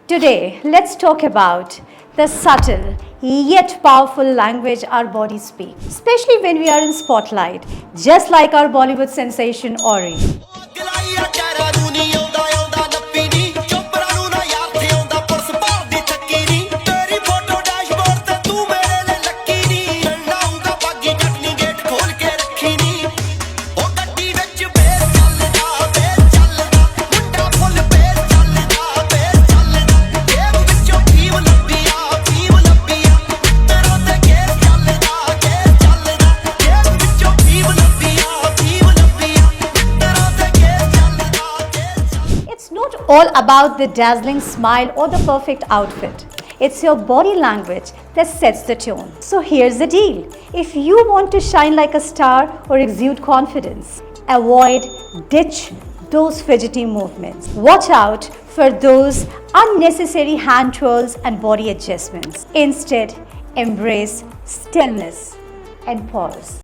Today, let's talk about the subtle yet powerful language our bodies speak, especially when we are in spotlight, just like our Bollywood sensation Ori. It's not all about the dazzling smile or the perfect outfit. It's your body language that sets the tone. So here's the deal. If you want to shine like a star or exude confidence, ditch those fidgety movements. Watch out for those unnecessary hand twirls and body adjustments. Instead, embrace stillness and pause.